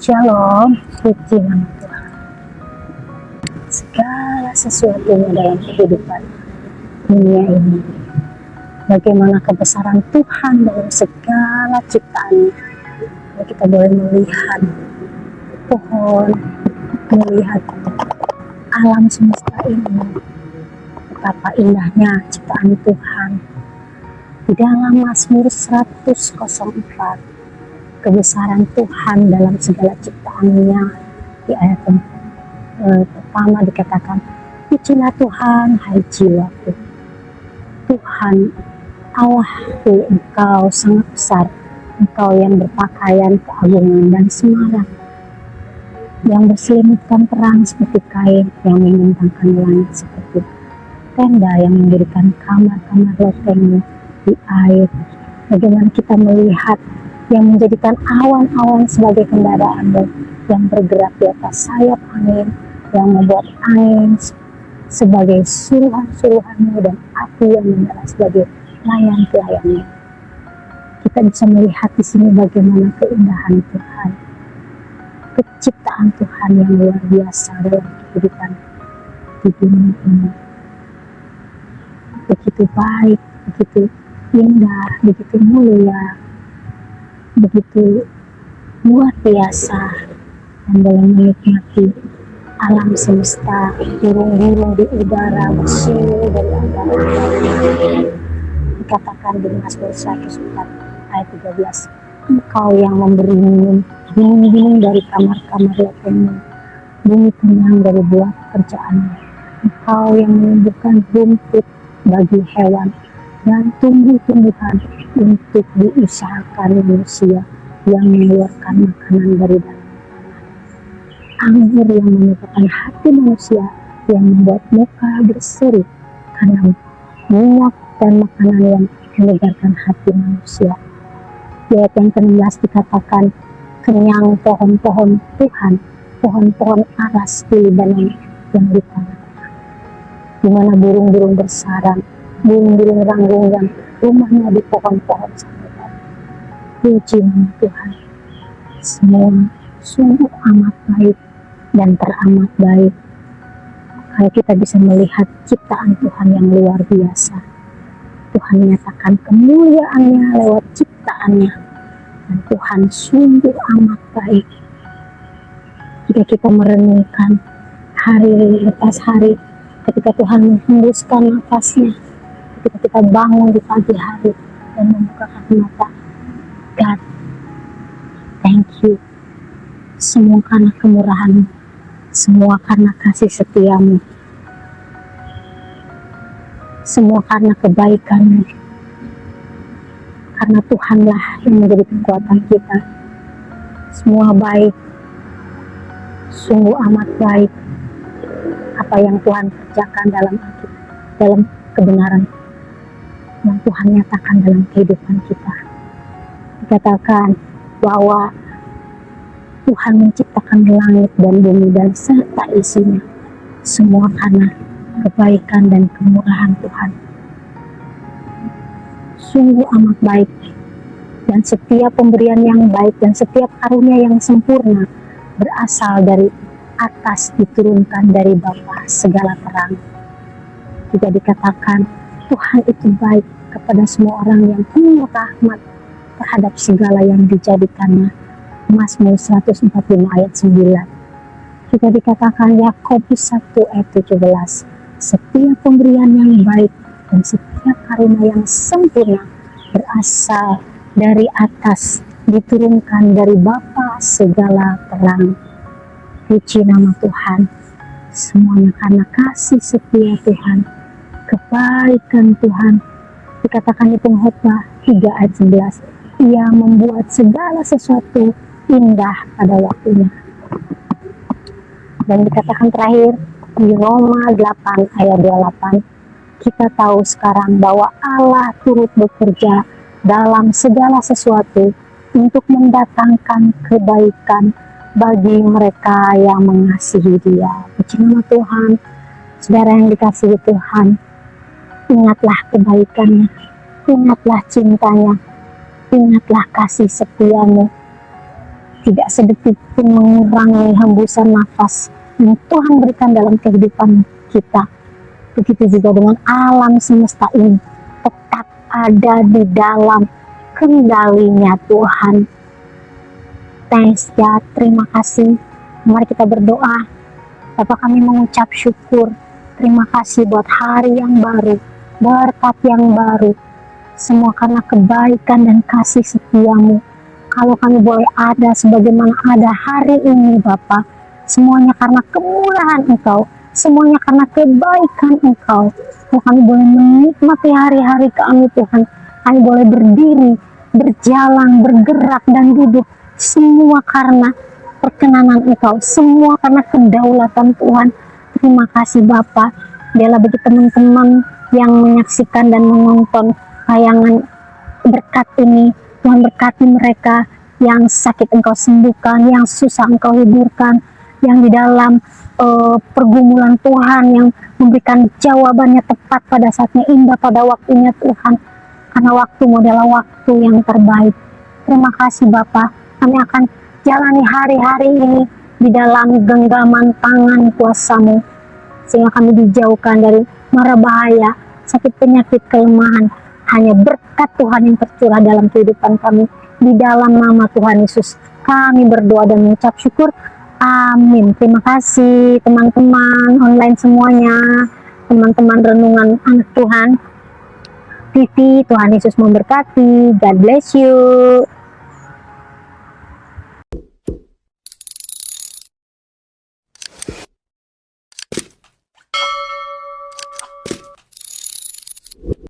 Shalom, puji nama Tuhan. Segala sesuatunya dalam kehidupan dunia ini, bagaimana kebesaran Tuhan dalam segala ciptaannya. Kita boleh melihat pohon, melihat alam semesta ini, betapa indahnya ciptaan Tuhan. Di dalam Mazmur 104, kebesaran Tuhan dalam segala ciptaannya. Di ayat pertama dikatakan, pujilah Tuhan, hai jiwaku. Tuhan Allahku, Engkau sangat besar. Engkau yang berpakaian keagungan dan semarak, yang berselimutkan terang seperti kain, yang membentangkan langit seperti tenda, yang mendirikan kamar-kamar lotengmu di air. Bagaimana kita melihat yang menjadikan awan-awan sebagai kendaraanmu, yang bergerak di atas sayap angin, yang membuat angin sebagai suruhan-suruhanmu, dan api yang menyala sebagai layang-layangmu. Kita bisa melihat di sini bagaimana keindahan Tuhan, keciptaan Tuhan yang luar biasa dalam kehidupan di dunia ini. Begitu baik, begitu indah, begitu mulia, begitu luar biasa. Dan dalam menikmati alam semesta, burung-burung di udara bersiul dari antara dikatakan di Mazmur 104 ayat 13, Engkau yang memberi minum gunung-gunung dari kamar-kamar lotengmu, bumi kenyang dari buah pekerjaanmu. Engkau yang menumbuhkan rumput bagi hewan dan tumbuh-tumbuhan untuk diusahakan manusia, yang mengeluarkan makanan dari dalam tanah. Anggur yang menyukakan hati manusia, yang membuat muka berseri karena minyak dan makanan yang menyegarkan hati manusia. Di ayat yang ke-16 dikatakan, kenyang pohon-pohon Tuhan, pohon-pohon aras di Libanon yang di tanah-tanah, di mana burung-burung bersarang, burung-burung ranggungan rumahnya di pohon-pohon sambutan. Puji nama Tuhan. Semua sungguh amat baik dan teramat baik. Kalau kita bisa melihat ciptaan Tuhan yang luar biasa, Tuhan menyatakan kemuliaannya lewat ciptaannya, dan Tuhan sungguh amat baik. Jika kita merenungkan hari lepas hari, ketika Tuhan menghembuskan nafasnya, ketika kita bangun di pagi hari dan membukakan mata, God, thank you. Semua karena kemurahan-Mu, semua karena kasih setiamu, semua karena kebaikan-Mu. Karena Tuhanlah yang menjadi kekuatan kita. Semua baik, sungguh amat baik. Apa yang Tuhan kerjakan dalam kebenaran yang Tuhan nyatakan dalam kehidupan kita. Dikatakan bahwa Tuhan menciptakan langit dan bumi dan serta isinya, semua karena kebaikan dan kemurahan Tuhan. Sungguh amat baik, dan setiap pemberian yang baik dan setiap karunia yang sempurna berasal dari atas, diturunkan dari Bapa segala terang. Juga dikatakan Tuhan itu baik kepada semua orang yang penuh rahmat terhadap segala yang dijadikannya. Mazmur 145 ayat 9. Juga dikatakan Yakobus 1 ayat 17, setiap pemberian yang baik dan setiap karunia yang sempurna berasal dari atas, diturunkan dari Bapa segala terang. Puji nama Tuhan. Semuanya karena kasih setia Tuhan, kebaikan Tuhan. Dikatakan di Pengkhotbah 3 ayat 11, Ia membuat segala sesuatu indah pada waktunya. Dan dikatakan terakhir di Roma 8 ayat 28, kita tahu sekarang bahwa Allah turut bekerja dalam segala sesuatu untuk mendatangkan kebaikan bagi mereka yang mengasihi Dia. Puji nama Tuhan. Saudara yang dikasihi Tuhan, ingatlah kebaikannya, ingatlah cintanya, ingatlah kasih setiamu. tidak sedetik pun mengurangi hembusan nafas yang Tuhan berikan dalam kehidupan kita. Begitu juga dengan alam semesta ini tetap ada di dalam kendalinya Tuhan. Thanks God, terima kasih. Mari kita berdoa. Bapak, kami mengucap syukur. Terima kasih buat hari yang baru, berkat yang baru. Semua karena kebaikan dan kasih setiamu. Kalau kami boleh ada sebagaimana ada hari ini Bapak, semuanya karena kemurahan Engkau, semuanya karena kebaikan Engkau. Kalau kami boleh menikmati hari-hari kami Tuhan, kami boleh berdiri, berjalan, bergerak dan duduk, semua karena perkenanan Engkau, semua karena kedaulatan Tuhan. Terima kasih Bapak. Biarlah bagi teman-teman yang menyaksikan dan menonton tayangan berkat ini, Tuhan berkati mereka. Yang sakit Engkau sembuhkan, yang susah Engkau hiburkan, yang di dalam pergumulan Tuhan, yang memberikan jawabannya tepat pada saatnya, indah pada waktunya Tuhan, karena waktumu adalah waktu yang terbaik. Terima kasih Bapa, kami akan jalani hari-hari ini di dalam genggaman tangan kuasa-Mu, sehingga kami dijauhkan dari mara bahaya, sakit penyakit, kelemahan. Hanya berkat Tuhan yang tercurah dalam kehidupan kami. Di dalam nama Tuhan Yesus kami berdoa dan mengucap syukur. Amin. Terima kasih teman-teman online semuanya, teman-teman renungan anak Tuhan TV. Tuhan Yesus memberkati. God bless you.